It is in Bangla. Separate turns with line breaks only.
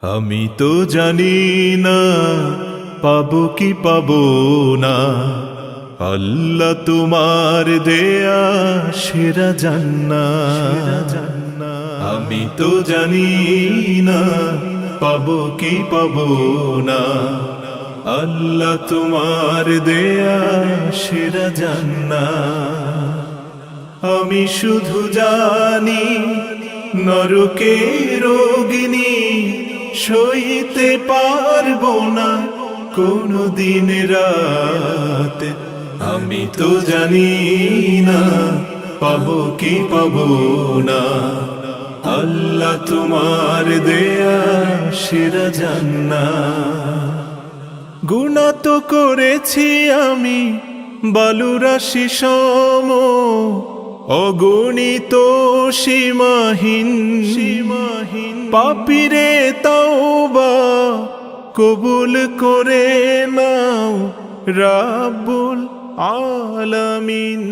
আমি তো জানি না পাবো কি পাবো না, আল্লাহ তোমার দেয়া সেরা জান্নাত। আমি তো জানি না পাবো কি পাবো না, আল্লাহ তোমার দেয়া সেরা জান্নাত। আমি শুধু জানি নরকের অগ্নি সইতে পারবো না কোনো দিন রাত। আমি তো জানি না পাবো কি পাবো না, আল্লাহ তোমার দেয়া সেরা জান্নাত। গুনাহ তো করেছি আমি বালুরাশি সম, অগণিত সীমাহীন পাপীরে তাওবা কবুল করে নাও রাব্বুল আলামিন।